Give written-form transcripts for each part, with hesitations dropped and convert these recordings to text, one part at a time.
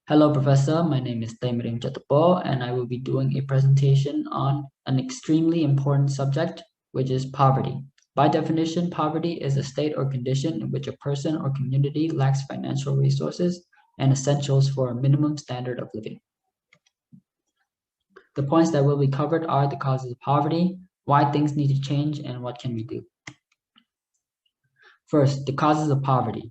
Hello, Professor. My name is Marim Chaktopor, and I will be doing a presentation on an extremely important subject, which is poverty. By definition, poverty is a state or condition in which a person or community lacks financial resources and essentials for a minimum standard of living. The points that will be covered are the causes of poverty, why things need to change, and what can we do. First, the causes of poverty,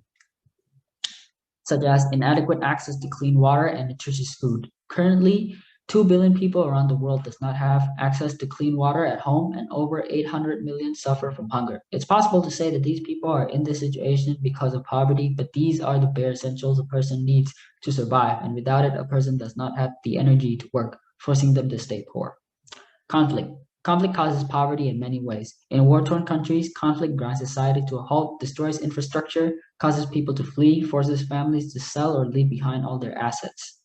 such as inadequate access to clean water and nutritious food. Currently, 2 billion people around the world does not have access to clean water at home, and over 800 million suffer from hunger. It's possible to say that these people are in this situation because of poverty, but these are the bare essentials a person needs to survive, and without it, a person does not have the energy to work, forcing them to stay poor. Conflict. Conflict causes poverty in many ways. In war-torn countries, conflict grinds society to a halt, destroys infrastructure, causes people to flee, forces families to sell or leave behind all their assets.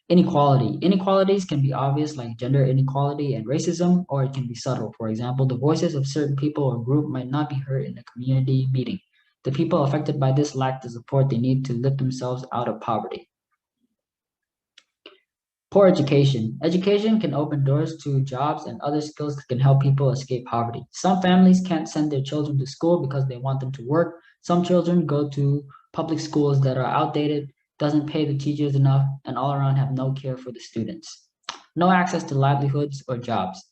Inequality. Inequalities can be obvious, like gender inequality and racism, or it can be subtle. For example, the voices of certain people or group might not be heard in a community meeting. The people affected by this lack the support they need to lift themselves out of poverty. Poor education. Education can open doors to jobs and other skills that can help people escape poverty. Some families can't send their children to school because they want them to work. Some children go to public schools that are outdated, doesn't pay the teachers enough, and all around have no care for the students. No access to livelihoods or jobs.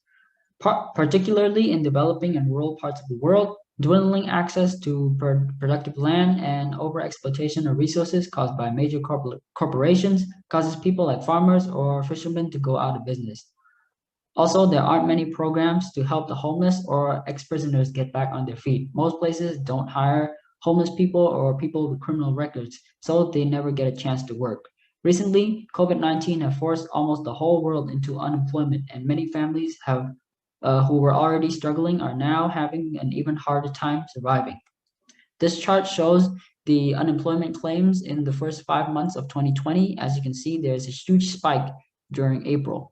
Particularly in developing and rural parts of the world, dwindling access to productive land and overexploitation of resources caused by major corporations causes people like farmers or fishermen to go out of business. Also, there aren't many programs to help the homeless or ex-prisoners get back on their feet. Most places don't hire homeless people or people with criminal records, so they never get a chance to work. Recently, COVID-19 has forced almost the whole world into unemployment, and many families who were already struggling are now having an even harder time surviving. This chart shows the unemployment claims in the first 5 months of 2020. As you can see, there's a huge spike during April.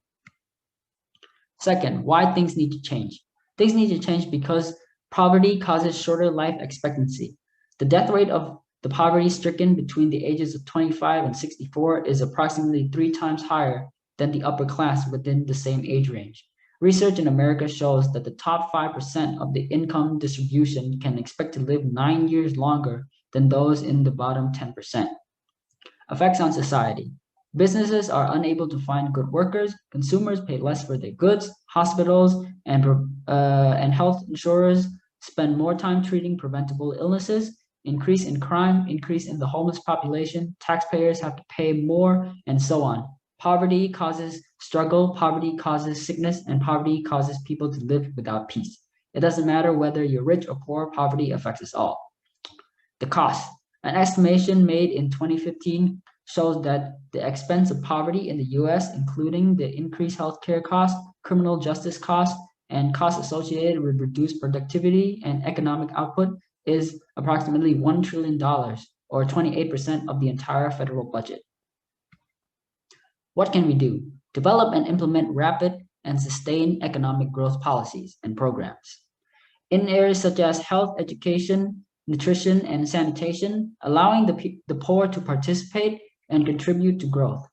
Second, why things need to change. Things need to change because poverty causes shorter life expectancy. The death rate of the poverty-stricken between the ages of 25 and 64 is approximately 3 times higher than the upper class within the same age range. Research in America shows that the top 5% of the income distribution can expect to live 9 years longer than those in the bottom 10%. Effects on society. Businesses are unable to find good workers, consumers pay less for their goods, hospitals and health insurers spend more time treating preventable illnesses, increase in crime, increase in the homeless population, taxpayers have to pay more, and so on. Poverty causes struggle, poverty causes sickness, and poverty causes people to live without peace. It doesn't matter whether you're rich or poor, poverty affects us all. The cost. An estimation made in 2015 shows that the expense of poverty in the US, including the increased healthcare costs, criminal justice costs, and costs associated with reduced productivity and economic output, is approximately $1 trillion, or 28% of the entire federal budget. What can we do? Develop and implement rapid and sustained economic growth policies and programs. In areas such as health, education, nutrition, and sanitation, allowing the poor to participate and contribute to growth.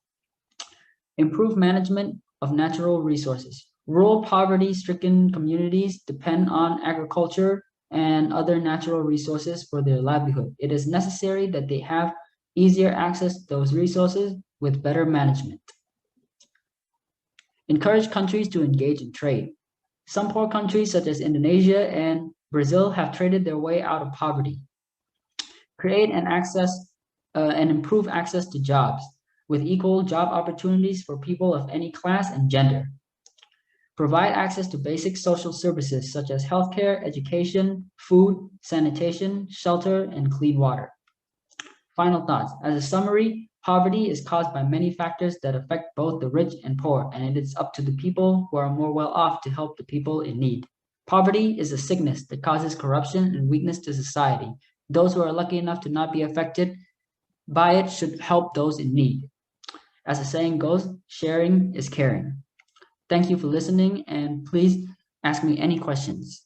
Improve management of natural resources. Rural poverty-stricken communities depend on agriculture and other natural resources for their livelihood. It is necessary that they have easier access to those resources with better management. Encourage countries to engage in trade. Some poor countries such as Indonesia and Brazil have traded their way out of poverty. Create and improve access to jobs with equal job opportunities for people of any class and gender. Provide access to basic social services such as healthcare, education, food, sanitation, shelter, and clean water. Final thoughts. As a summary, poverty is caused by many factors that affect both the rich and poor, and it is up to the people who are more well off to help the people in need. Poverty is a sickness that causes corruption and weakness to society. Those who are lucky enough to not be affected by it should help those in need. As the saying goes, sharing is caring. Thank you for listening, and please ask me any questions.